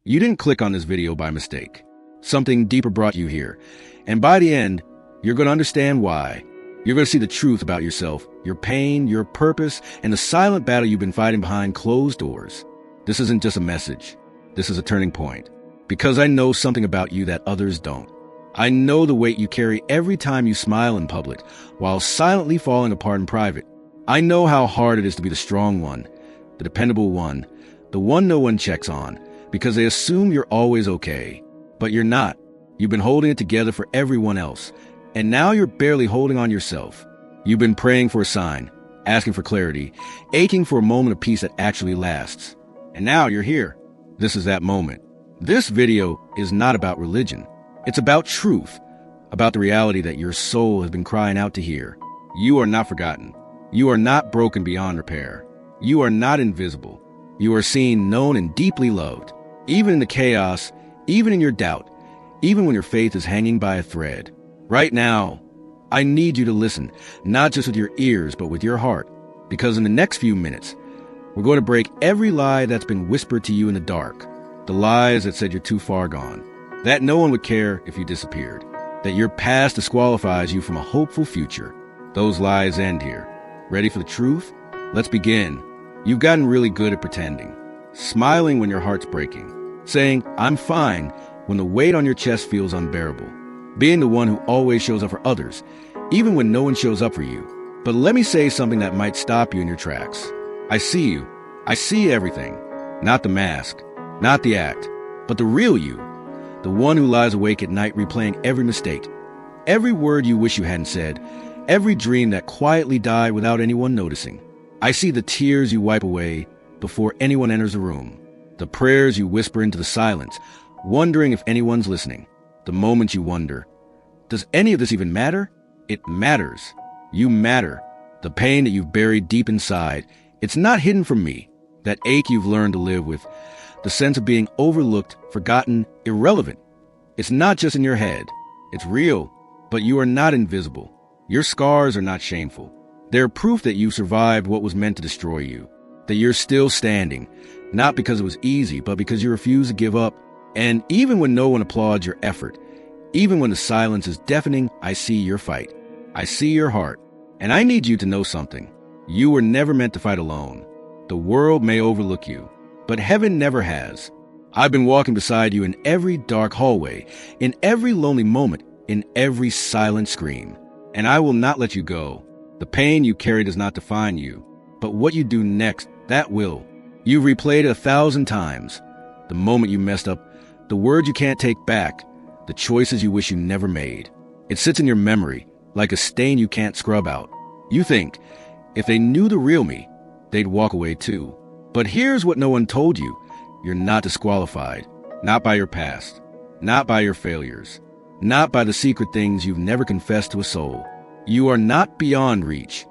You didn't click on this video by mistake. Something deeper brought you here. And by the end, you're going to understand why. You're going to see the truth about yourself, your pain, your purpose, and the silent battle you've been fighting behind closed doors. This isn't just a message. This is a turning point. Because I know something about you that others don't. I know the weight you carry every time you smile in public, while silently falling apart in private. I know how hard it is to be the strong one, the dependable one, the one no one checks on, because they assume you're always okay. But you're not. You've been holding it together for everyone else, and now you're barely holding on yourself. You've been praying for a sign, asking for clarity, aching for a moment of peace that actually lasts. And now you're here. This is that moment. This video is not about religion. It's about truth, about the reality that your soul has been crying out to hear. You are not forgotten. You are not broken beyond repair. You are not invisible. You are seen, known, and deeply loved. Even in the chaos, even in your doubt, even when your faith is hanging by a thread. Right now, I need you to listen, not just with your ears, but with your heart. Because in the next few minutes, we're going to break every lie that's been whispered to you in the dark. The lies that said you're too far gone, that no one would care if you disappeared, that your past disqualifies you from a hopeful future. Those lies end here. Ready for the truth? Let's begin. You've gotten really good at pretending, smiling when your heart's breaking, saying, "I'm fine," when the weight on your chest feels unbearable, being the one who always shows up for others, even when no one shows up for you. But let me say something that might stop you in your tracks. I see you. I see everything. Not the mask, not the act, but the real you. The one who lies awake at night replaying every mistake, every word you wish you hadn't said, every dream that quietly died without anyone noticing. I see the tears you wipe away before anyone enters the room, the prayers you whisper into the silence, wondering if anyone's listening. The moments you wonder, does any of this even matter? It matters. You matter. The pain that you've buried deep inside, it's not hidden from me. That ache you've learned to live with, the sense of being overlooked, forgotten, irrelevant. It's not just in your head. It's real, but you are not invisible. Your scars are not shameful. They're proof that you survived what was meant to destroy you, that you're still standing, not because it was easy, but because you refuse to give up. And even when no one applauds your effort, even when the silence is deafening, I see your fight. I see your heart. And I need you to know something. You were never meant to fight alone. The world may overlook you, but heaven never has. I've been walking beside you in every dark hallway, in every lonely moment, in every silent scream. And I will not let you go. The pain you carry does not define you, but what you do next, that will. You've replayed it 1,000 times. The moment you messed up, the words you can't take back, the choices you wish you never made. It sits in your memory, like a stain you can't scrub out. You think, if they knew the real me, they'd walk away too. But here's what no one told you. You're not disqualified. Not by your past. Not by your failures. Not by the secret things you've never confessed to a soul. You are not beyond reach.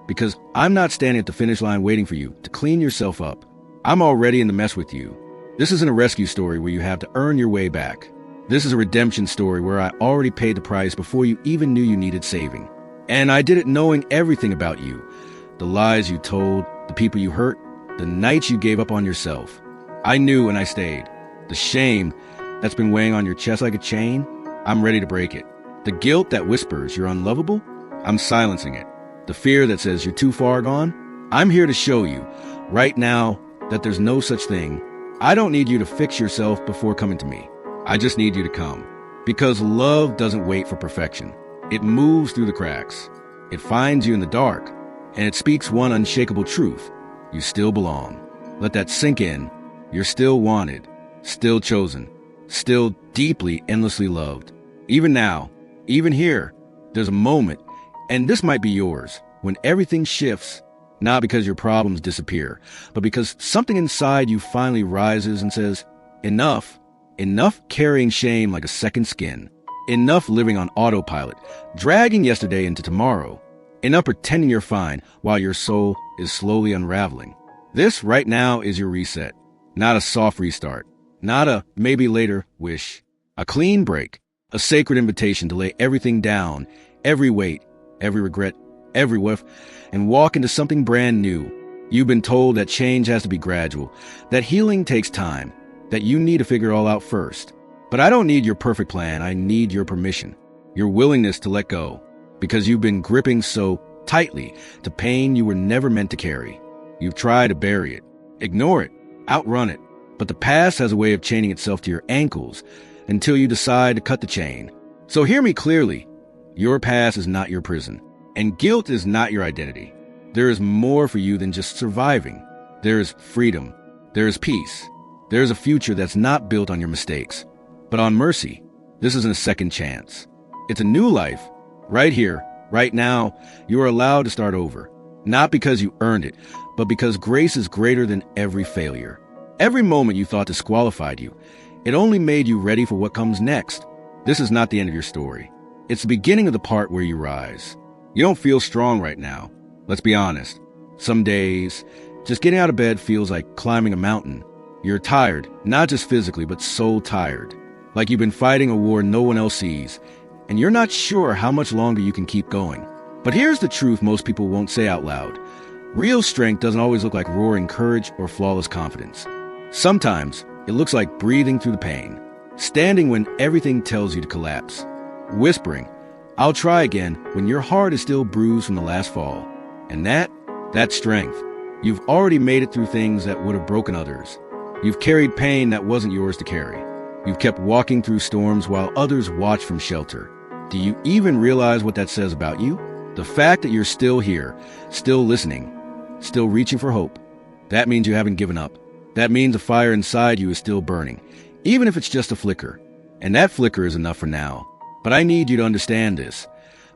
Because I'm not standing at the finish line waiting for you to clean yourself up. I'm already in the mess with you. This isn't a rescue story where you have to earn your way back. This is a redemption story where I already paid the price before you even knew you needed saving. And I did it knowing everything about you. The lies you told, the people you hurt, the nights you gave up on yourself. I knew and I stayed. The shame that's been weighing on your chest like a chain, I'm ready to break it. The guilt that whispers you're unlovable, I'm silencing it. The fear that says you're too far gone, I'm here to show you, right now, that there's no such thing. I don't need you to fix yourself before coming to me. I just need you to come. Because love doesn't wait for perfection. It moves through the cracks. It finds you in the dark, and it speaks one unshakable truth. You still belong. Let that sink in. You're still wanted, still chosen, still deeply, endlessly loved. Even now, even here, there's a moment, and this might be yours, when everything shifts, not because your problems disappear, but because something inside you finally rises and says, enough. Enough carrying shame like a second skin. Enough living on autopilot, dragging yesterday into tomorrow. Enough pretending you're fine while your soul is slowly unraveling. This right now is your reset. Not a soft restart. Not a maybe later wish. A clean break. A sacred invitation to lay everything down, every weight, every regret, every whiff, and walk into something brand new. You've been told that change has to be gradual, that healing takes time, that you need to figure it all out first. But I don't need your perfect plan. I need your permission, your willingness to let go, because you've been gripping so tightly to pain you were never meant to carry. You've tried to bury it, ignore it, outrun it, but the past has a way of chaining itself to your ankles until you decide to cut the chain. So hear me clearly. Your past is not your prison, and guilt is not your identity. There is more for you than just surviving. There is freedom. There is peace. There is a future that's not built on your mistakes, but on mercy. This isn't a second chance. It's a new life. Right here, right now, you are allowed to start over. Not because you earned it, but because grace is greater than every failure. Every moment you thought disqualified you, it only made you ready for what comes next. This is not the end of your story. It's the beginning of the part where you rise. You don't feel strong right now. Let's be honest. Some days, just getting out of bed feels like climbing a mountain. You're tired, not just physically, but so tired. Like you've been fighting a war no one else sees, and you're not sure how much longer you can keep going. But here's the truth most people won't say out loud. Real strength doesn't always look like roaring courage or flawless confidence. Sometimes it looks like breathing through the pain, standing when everything tells you to collapse, whispering, "I'll try again," when your heart is still bruised from the last fall. And that's strength. You've already made it through things that would have broken others. You've carried pain that wasn't yours to carry. You've kept walking through storms while others watch from shelter. Do you even realize what that says about you? The fact that you're still here, still listening, still reaching for hope, that means you haven't given up. That means the fire inside you is still burning, even if it's just a flicker. And that flicker is enough for now. But I need you to understand this.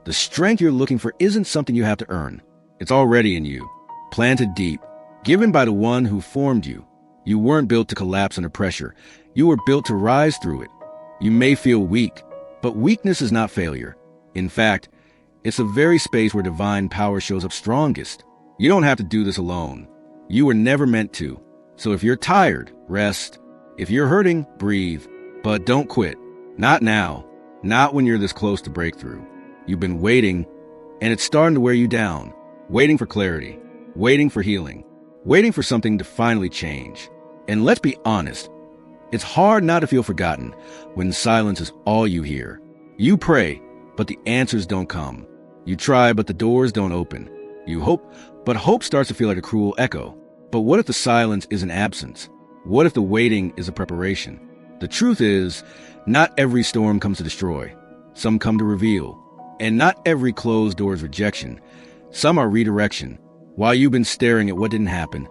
The strength you're looking for isn't something you have to earn. It's already in you, planted deep, given by the one who formed you. You weren't built to collapse under pressure. You were built to rise through it. You may feel weak, but weakness is not failure. In fact, it's the very space where divine power shows up strongest. You don't have to do this alone. You were never meant to. So if you're tired, rest. If you're hurting, breathe. But don't quit. Not now. Not when you're this close to breakthrough. You've been waiting, and it's starting to wear you down. Waiting for clarity. Waiting for healing. Waiting for something to finally change. And let's be honest. It's hard not to feel forgotten when silence is all you hear. You pray, but the answers don't come. You try, but the doors don't open. You hope, but hope starts to feel like a cruel echo. But what if the silence is an absence? What if the waiting is a preparation? The truth is, not every storm comes to destroy. Some come to reveal. And not every closed door is rejection. Some are redirection. While you've been staring at what didn't happen,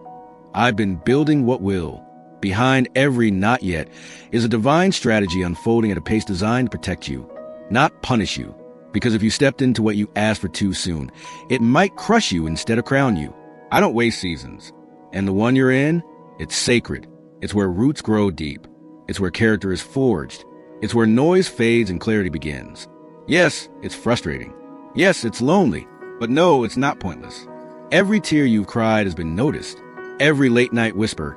I've been building what will. Behind every not yet is a divine strategy unfolding at a pace designed to protect you, not punish you. Because if you stepped into what you asked for too soon, it might crush you instead of crown you. I don't waste seasons. And the one you're in, it's sacred. It's where roots grow deep. It's where character is forged. It's where noise fades and clarity begins. Yes, it's frustrating. Yes, it's lonely. But no, it's not pointless. Every tear you've cried has been noticed. Every late night whisper.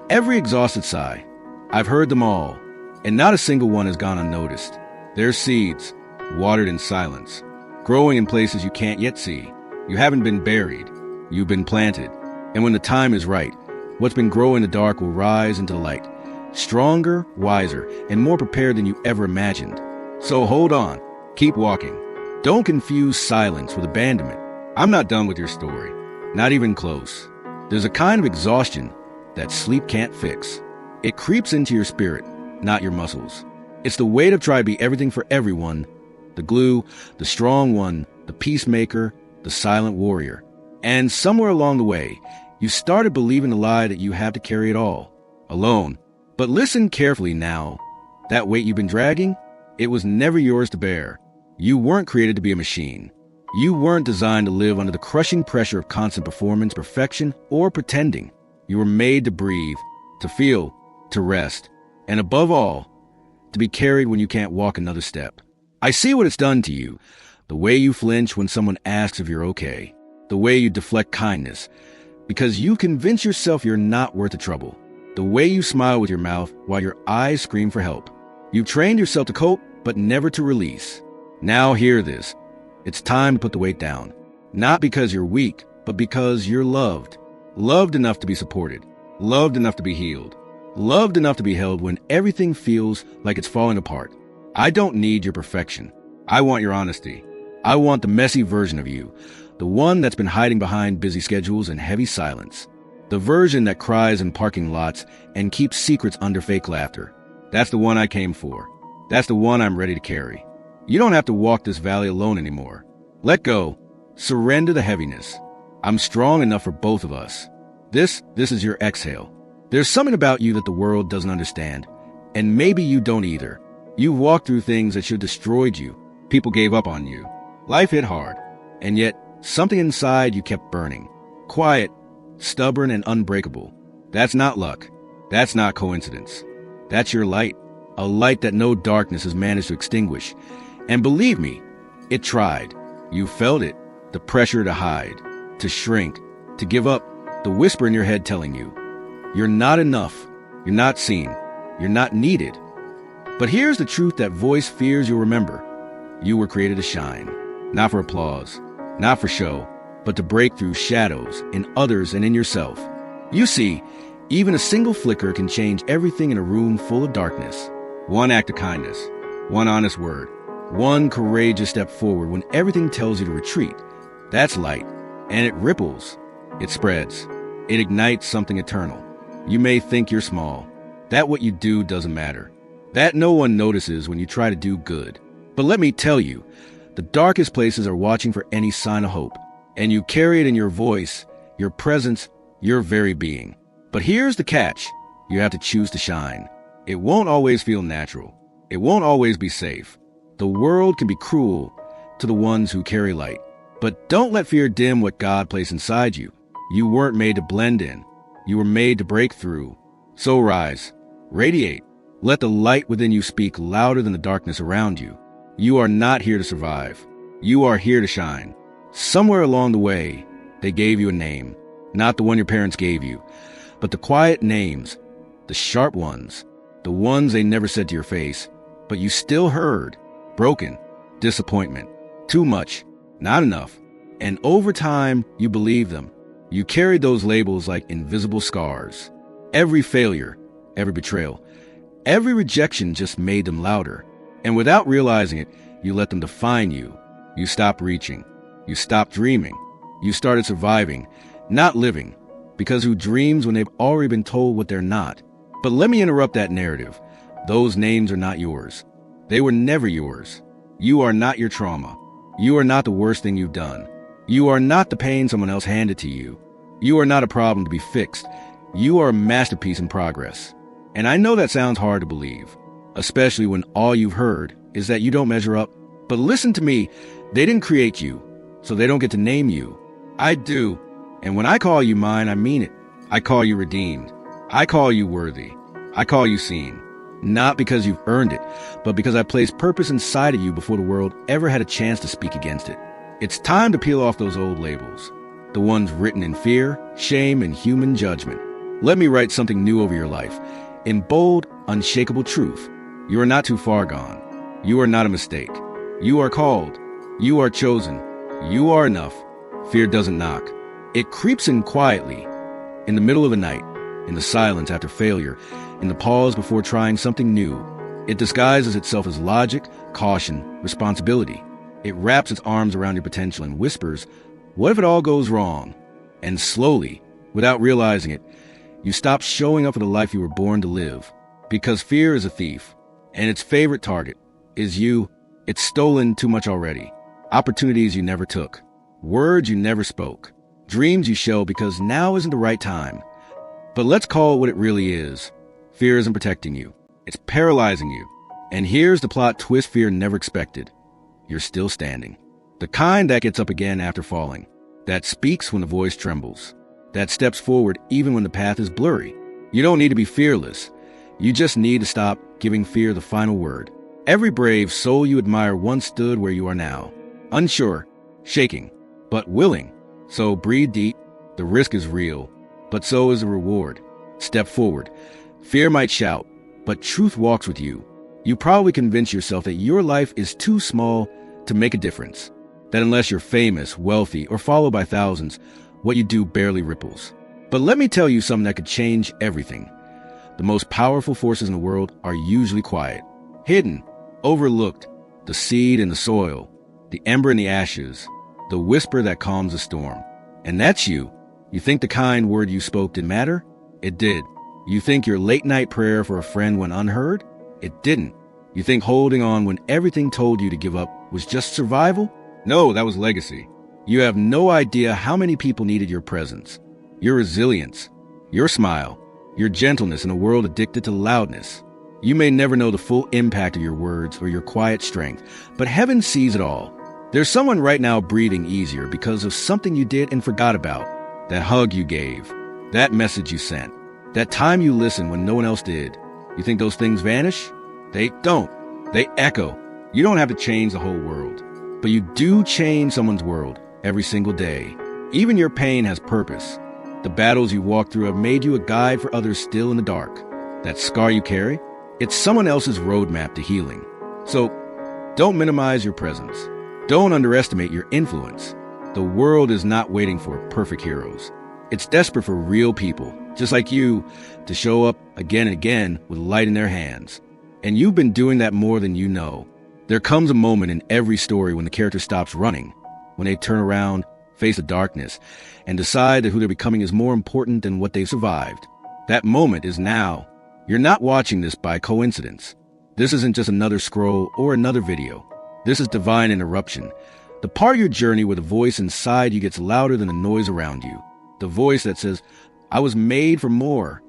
Every exhausted sigh. I've heard them all. And not a single one has gone unnoticed. They're seeds, watered in silence, growing in places you can't yet see. You haven't been buried. You've been planted. And when the time is right, what's been growing in the dark will rise into the light. Stronger, wiser, and more prepared than you ever imagined. So hold on. Keep walking. Don't confuse silence with abandonment. I'm not done with your story. Not even close. There's a kind of exhaustion that sleep can't fix. It creeps into your spirit, not your muscles. It's the weight of trying to be everything for everyone. The glue, the strong one, the peacemaker, the silent warrior. And somewhere along the way, you started believing the lie that you have to carry it all, alone. But listen carefully now. That weight you've been dragging, it was never yours to bear. You weren't created to be a machine. You weren't designed to live under the crushing pressure of constant performance, perfection, or pretending. You were made to breathe, to feel, to rest, and above all, to be carried when you can't walk another step. I see what it's done to you. The way you flinch when someone asks if you're okay. The way you deflect kindness, because you convince yourself you're not worth the trouble. The way you smile with your mouth while your eyes scream for help. You've trained yourself to cope, but never to release. Now hear this. It's time to put the weight down. Not because you're weak, but because you're loved. Loved enough to be supported. Loved enough to be healed. loved enough to be held when everything feels like it's falling apart. I don't need your perfection. I want your honesty. I want the messy version of you, the one that's been hiding behind busy schedules and heavy silence, the version that cries in parking lots and keeps secrets under fake laughter. That's the one I came for. That's the one I'm ready to carry. You don't have to walk this valley alone anymore. Let go. Surrender the heaviness. I'm strong enough for both of us. This is your exhale. There's something about you that the world doesn't understand, and maybe you don't either. You've walked through things that should have destroyed you. People gave up on you. Life hit hard, and yet something inside you kept burning. Quiet, stubborn, and unbreakable. That's not luck. That's not coincidence. That's your light, a light that no darkness has managed to extinguish. And believe me, it tried. You felt it, the pressure to hide, to shrink, to give up, the whisper in your head telling you, you're not enough, you're not seen, you're not needed. But here's the truth that voice fears you'll remember. You were created to shine, not for applause, not for show, but to break through shadows in others and in yourself. You see, even a single flicker can change everything in a room full of darkness. One act of kindness, one honest word, one courageous step forward when everything tells you to retreat. That's light, and it ripples, it spreads, it ignites something eternal. You may think you're small, that what you do doesn't matter, that no one notices when you try to do good. But let me tell you, the darkest places are watching for any sign of hope, and you carry it in your voice, your presence, your very being. But here's the catch. You have to choose to shine. It won't always feel natural. It won't always be safe. The world can be cruel to the ones who carry light. But don't let fear dim what God placed inside you. You weren't made to blend in. You were made to break through. So rise, radiate. Let the light within you speak louder than the darkness around you. You are not here to survive. You are here to shine. Somewhere along the way, they gave you a name, not the one your parents gave you, but the quiet names, the sharp ones, the ones they never said to your face, but you still heard. Broken, disappointment, too much, not enough. And over time, you believed them. You carried those labels like invisible scars. Every failure, every betrayal, every rejection just made them louder. And without realizing it, you let them define you. You stopped reaching. You stopped dreaming. You started surviving, not living, because who dreams when they've already been told what they're not? But let me interrupt that narrative. Those names are not yours. They were never yours. You are not your trauma. You are not the worst thing you've done. You are not the pain someone else handed to you. You are not a problem to be fixed. You are a masterpiece in progress. And I know that sounds hard to believe, especially when all you've heard is that you don't measure up. But listen to me, they didn't create you, so they don't get to name you. I do. And when I call you mine, I mean it. I call you redeemed. I call you worthy. I call you seen. Not because you've earned it, but because I placed purpose inside of you before the world ever had a chance to speak against it. It's time to peel off those old labels, the ones written in fear, shame, and human judgment. Let me write something new over your life, in bold, unshakable truth. You are not too far gone. You are not a mistake. You are called. You are chosen. You are enough. Fear doesn't knock. It creeps in quietly, in the middle of the night, in the silence after failure, in the pause before trying something new. It disguises itself as logic, caution, responsibility. It wraps its arms around your potential and whispers, what if it all goes wrong? And slowly, without realizing it, you stop showing up for the life you were born to live. Because fear is a thief, and its favorite target is you. It's stolen too much already. Opportunities you never took. Words you never spoke. Dreams you shelved because now isn't the right time. But let's call it what it really is. Fear isn't protecting you. It's paralyzing you. And here's the plot twist fear never expected. You're still standing. The kind that gets up again after falling. That speaks when the voice trembles. That steps forward even when the path is blurry. You don't need to be fearless. You just need to stop giving fear the final word. Every brave soul you admire once stood where you are now. Unsure, shaking, but willing. So breathe deep. The risk is real, but so is the reward. Step forward. Fear might shout, but truth walks with you. You probably convince yourself that your life is too small to make a difference. That unless you're famous, wealthy, or followed by thousands, what you do barely ripples. But let me tell you something that could change everything. The most powerful forces in the world are usually quiet, hidden, overlooked. The seed in the soil, the ember in the ashes, the whisper that calms the storm. And that's you. You think the kind word you spoke didn't matter? It did. You think your late-night prayer for a friend went unheard? It didn't. You think holding on when everything told you to give up was just survival? No, that was legacy. You have no idea how many people needed your presence, your resilience, your smile, your gentleness in a world addicted to loudness. You may never know the full impact of your words or your quiet strength, but heaven sees it all. There's someone right now breathing easier because of something you did and forgot about. That hug you gave, that message you sent, that time you listened when no one else did. You think those things vanish? They don't. They echo. You don't have to change the whole world, but you do change someone's world every single day. Even your pain has purpose. The battles you walk through have made you a guide for others still in the dark. That scar you carry, it's someone else's roadmap to healing. So don't minimize your presence. Don't underestimate your influence. The world is not waiting for perfect heroes. It's desperate for real people, just like you, to show up again and again with light in their hands. And you've been doing that more than you know. There comes a moment in every story when the character stops running, when they turn around, face the darkness, and decide that who they're becoming is more important than what they've survived. That moment is now. You're not watching this by coincidence. This isn't just another scroll or another video. This is divine interruption. The part of your journey where the voice inside you gets louder than the noise around you. The voice that says, I was made for more.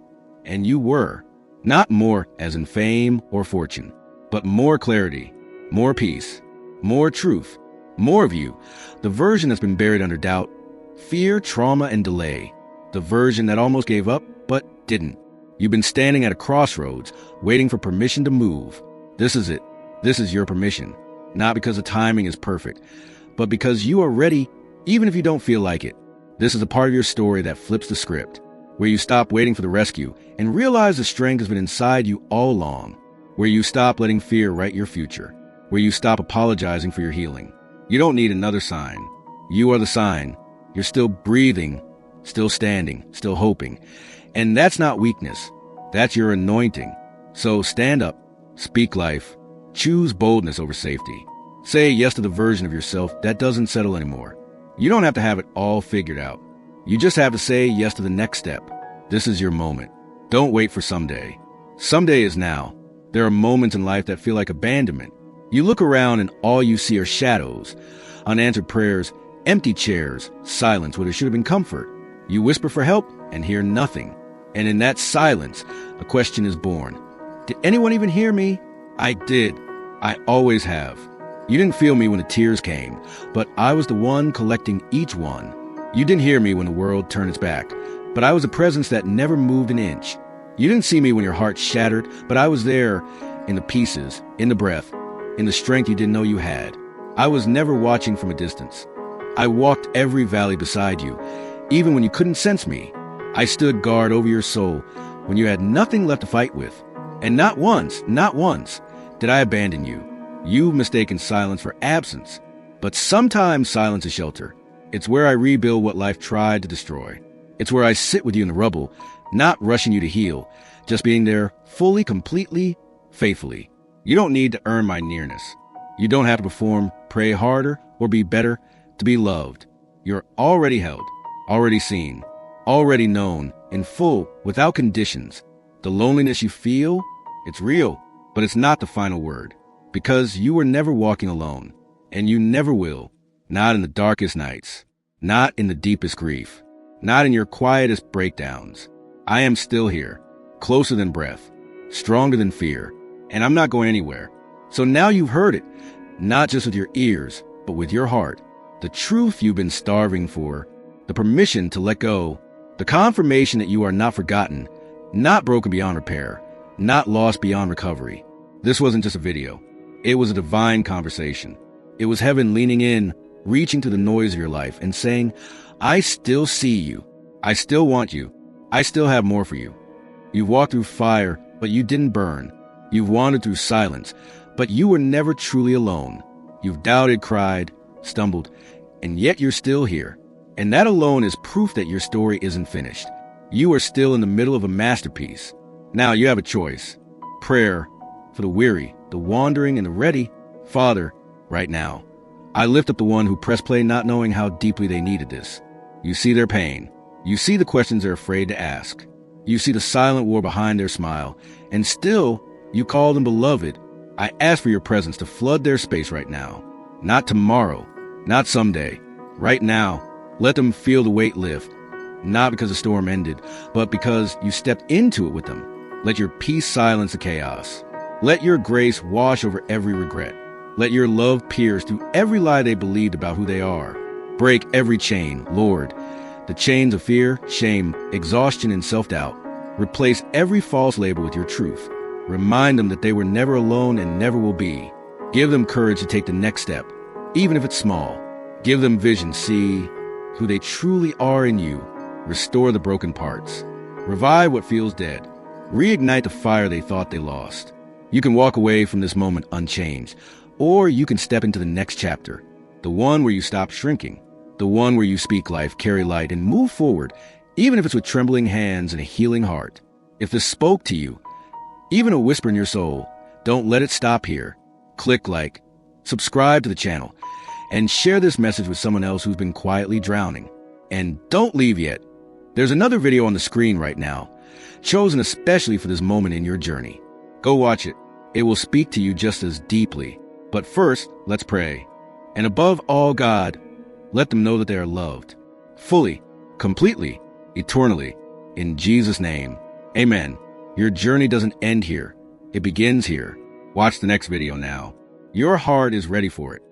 And you were. Not more as in fame or fortune, but more clarity, more peace, more truth, more of you. The version that's been buried under doubt, fear, trauma, and delay. The version that almost gave up, but didn't. You've been standing at a crossroads, waiting for permission to move. This is it. This is your permission. Not because the timing is perfect, but because you are ready, even if you don't feel like it. This is a part of your story that flips the script, where you stop waiting for the rescue and realize the strength has been inside you all along, where you stop letting fear write your future, where you stop apologizing for your healing. You don't need another sign. You are the sign. You're still breathing, still standing, still hoping. And that's not weakness. That's your anointing. So stand up, speak life, choose boldness over safety. Say yes to the version of yourself that doesn't settle anymore. You don't have to have it all figured out. You just have to say yes to the next step. This is your moment. Don't wait for someday. Someday is now. There are moments in life that feel like abandonment. You look around and all you see are shadows, unanswered prayers, empty chairs, silence where there should have been comfort. You whisper for help and hear nothing. And in that silence, a question is born. Did anyone even hear me? I did. I always have. You didn't feel me when the tears came, but I was the one collecting each one. You didn't hear me when the world turned its back, but I was a presence that never moved an inch. You didn't see me when your heart shattered, but I was there in the pieces, in the breath, in the strength you didn't know you had. I was never watching from a distance. I walked every valley beside you, even when you couldn't sense me. I stood guard over your soul when you had nothing left to fight with. And not once did I abandon you. You've mistaken silence for absence. But sometimes silence is shelter. It's where I rebuild what life tried to destroy. It's where I sit with you in the rubble, not rushing you to heal, just being there fully, completely, faithfully. You don't need to earn my nearness. You don't have to perform, pray harder, or be better to be loved. You're already held, already seen, already known, in full, without conditions. The loneliness you feel, it's real, but it's not the final word. Because you were never walking alone, and you never will. Not in the darkest nights, not in the deepest grief, not in your quietest breakdowns. I am still here, closer than breath, stronger than fear, and I'm not going anywhere. So now you've heard it, not just with your ears, but with your heart. The truth you've been starving for, the permission to let go, the confirmation that you are not forgotten, not broken beyond repair, not lost beyond recovery. This wasn't just a video. It was a divine conversation. It was heaven leaning in, reaching to the noise of your life and saying, I still see you. I still want you. I still have more for you. You've walked through fire, but you didn't burn. You've wandered through silence, but you were never truly alone. You've doubted, cried, stumbled, and yet you're still here. And that alone is proof that your story isn't finished. You are still in the middle of a masterpiece. Now you have a choice. Prayer for the weary, the wandering, and the ready. Father, right now, I lift up the one who pressed play not knowing how deeply they needed this. You see their pain. You see the questions they're afraid to ask. You see the silent war behind their smile. And still, you call them beloved. I ask for your presence to flood their space right now. Not tomorrow, not someday. Right now, let them feel the weight lift. Not because the storm ended, but because you stepped into it with them. Let your peace silence the chaos. Let your grace wash over every regret. Let your love pierce through every lie they believed about who they are. Break every chain, Lord. The chains of fear, shame, exhaustion, and self-doubt. Replace every false label with your truth. Remind them that they were never alone and never will be. Give them courage to take the next step, even if it's small. Give them vision, see who they truly are in you. Restore the broken parts. Revive what feels dead. Reignite the fire they thought they lost. You can walk away from this moment unchanged, or you can step into the next chapter, the one where you stop shrinking, the one where you speak life, carry light, and move forward, even if it's with trembling hands and a healing heart. If this spoke to you, even a whisper in your soul, don't let it stop here. Click like, subscribe to the channel, and share this message with someone else who's been quietly drowning. And don't leave yet. There's another video on the screen right now, chosen especially for this moment in your journey. Go watch it. It will speak to you just as deeply. But first, let's pray. And above all, God, let them know that they are loved. Fully, completely, eternally. In Jesus' name, amen. Your journey doesn't end here. It begins here. Watch the next video now. Your heart is ready for it.